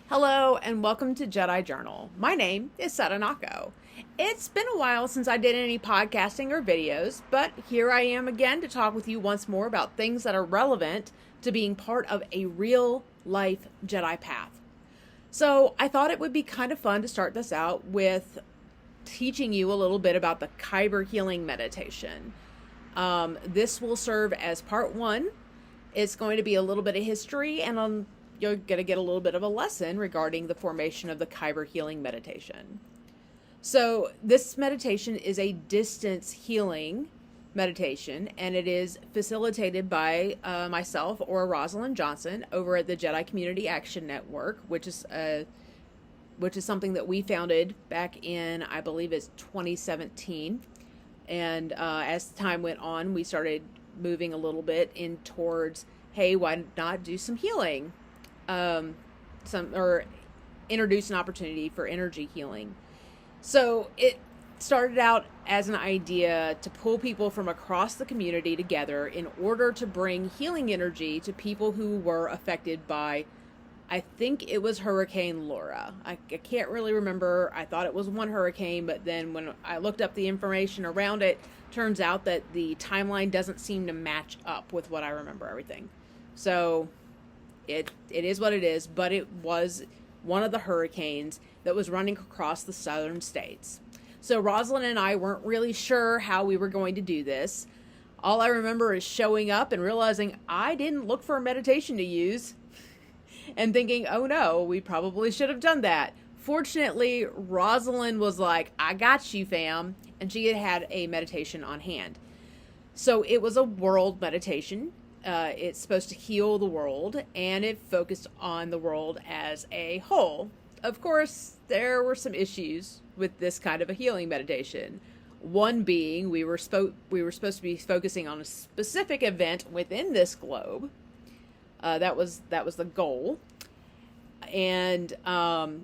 Hello and welcome to Jedi Journal. My name is Sadanako. It's been a while since I did any podcasting or videos, but here I am again to talk with you once more about things that are relevant to being part of a real life Jedi path. So I thought it would be kind of fun to start this out with teaching you a little bit about the Kyber healing meditation. This will serve as part one. It's going to be a little bit of history and you're going to get a little bit of a lesson regarding the formation of the Kyber healing meditation. So this meditation is a distance healing meditation, and it is facilitated by myself or Rosalind Johnson over at the Jedi Community Action Network, which is something that we founded back in, I believe it's 2017. And as time went on, we started moving a little bit in towards, hey, why not do some healing? Introduce an opportunity for energy healing. So it started out as an idea to pull people from across the community together in order to bring healing energy to people who were affected by, I think it was Hurricane Laura. I can't really remember. I thought it was one hurricane, but then when I looked up the information around it, turns out that the timeline doesn't seem to match up with what I remember everything. So it is what it is, but it was one of the hurricanes that was running across the southern states. So Rosalind and I weren't really sure how we were going to do this. All I remember is showing up and realizing I didn't look for a meditation to use and thinking, oh no, we probably should have done that. Fortunately, Rosalind was like, I got you, fam. And she had a meditation on hand. So it was a world meditation. It's supposed to heal the world, and it focused on the world as a whole. Of course, there were some issues with this kind of a healing meditation. One being we were supposed to be focusing on a specific event within this globe. That was the goal. And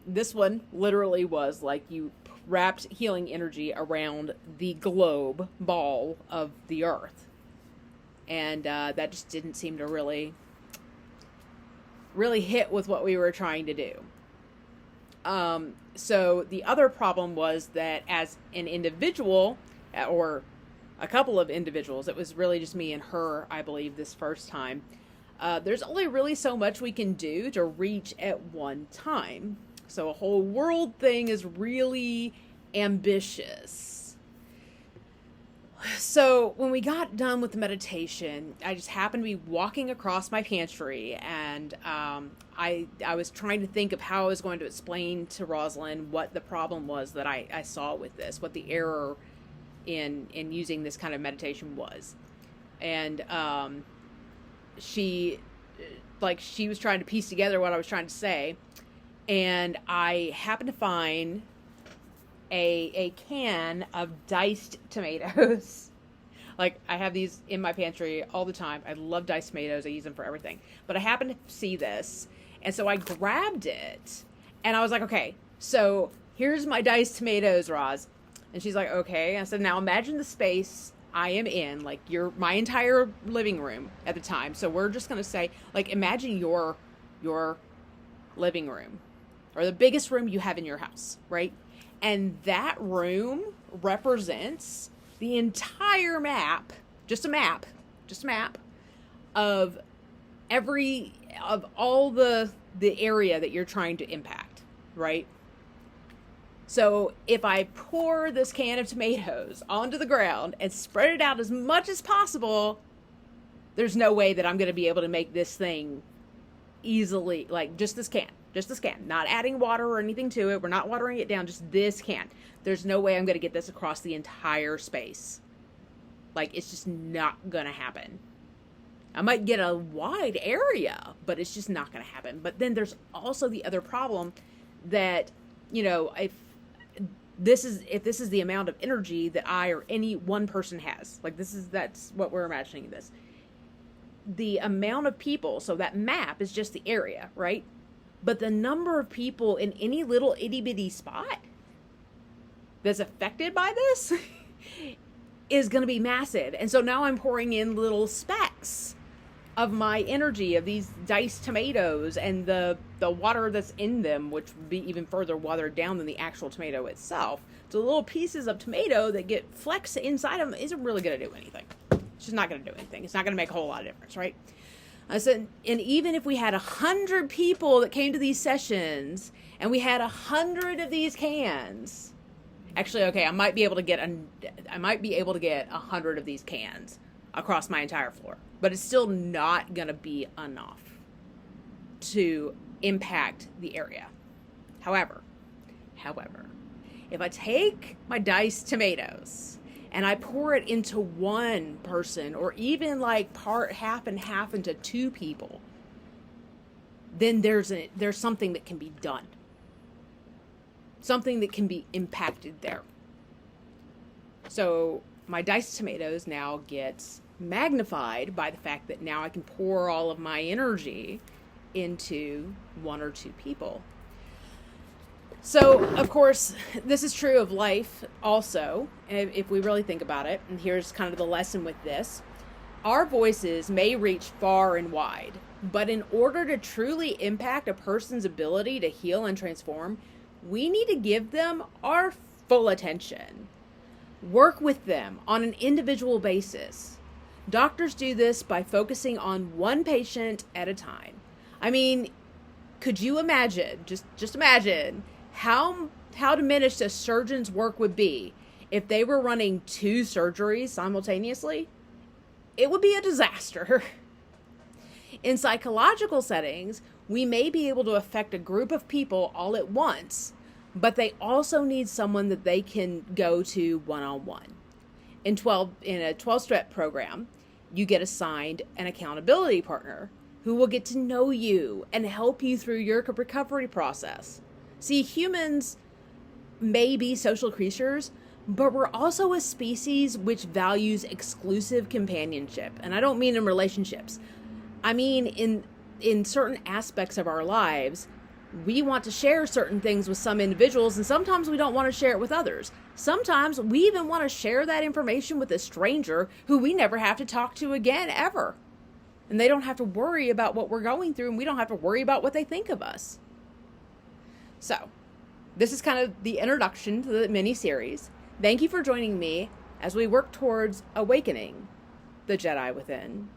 this one literally was like you wrapped healing energy around the globe ball of the earth. And that just didn't seem to really hit with what we were trying to do. So the other problem was that as an individual, or a couple of individuals, it was really just me and her, I believe, this first time. There's only really so much we can do to reach at one time. So a whole world thing is really ambitious. So when we got done with the meditation, I just happened to be walking across my pantry, and I was trying to think of how I was going to explain to Rosalind what the problem was that I saw with this, what the error in using this kind of meditation was. And she was trying to piece together what I was trying to say, and I happened to find a can of diced tomatoes. Like, I have these in my pantry all the time. I love diced tomatoes. I use them for everything. But I happened to see this, and so I grabbed it, and I was like, okay, so here's my diced tomatoes, Roz. And she's like, okay. I said, now imagine the space I am in, like my entire living room at the time. So we're just going to say, like, imagine your living room, or the biggest room you have in your house, right? And that room represents the entire map, just a map of all the area that you're trying to impact, right? So if I pour this can of tomatoes onto the ground and spread it out as much as possible, there's no way that I'm going to be able to make this thing easily, like just this can, not adding water or anything to it. We're not watering it down, just this can. There's no way I'm going to get this across the entire space. Like, it's just not going to happen. I might get a wide area, but it's just not going to happen. But then there's also the other problem that, if this is the amount of energy that I or any one person has, like that's what we're imagining this. The amount of people, so that map is just the area, right? But the number of people in any little itty bitty spot that's affected by this is going to be massive. And so now I'm pouring in little specks of my energy of these diced tomatoes and the water that's in them, which would be even further watered down than the actual tomato itself. So the little pieces of tomato that get flexed inside of them isn't really going to do anything. It's just not going to do anything. It's not going to make a whole lot of difference, right? And even if we had 100 people that came to these sessions and we had 100 of these cans, actually, okay, I might be able to get 100 of these cans across my entire floor, but it's still not going to be enough to impact the area. However, if I take my diced tomatoes and I pour it into one person, or even like part half and half into two people, then there's something that can be done. Something that can be impacted there. So my diced tomatoes now gets magnified by the fact that now I can pour all of my energy into one or two people. So, of course, this is true of life also, if we really think about it. And here's kind of the lesson with this. Our voices may reach far and wide, but in order to truly impact a person's ability to heal and transform, we need to give them our full attention. Work with them on an individual basis. Doctors do this by focusing on one patient at a time. I mean, could you imagine, just imagine how diminished a surgeon's work would be if they were running 2 surgeries simultaneously? It would be a disaster. In psychological settings, we may be able to affect a group of people all at once, but they also need someone that they can go to one-on-one. In a 12-step program, you get assigned an accountability partner who will get to know you and help you through your recovery process. See, humans may be social creatures, but we're also a species which values exclusive companionship. And I don't mean in relationships. I mean in certain aspects of our lives, we want to share certain things with some individuals, and sometimes we don't want to share it with others. Sometimes we even want to share that information with a stranger who we never have to talk to again, ever. And they don't have to worry about what we're going through, and we don't have to worry about what they think of us. So, this is kind of the introduction to the mini-series. Thank you for joining me as we work towards awakening the Jedi within.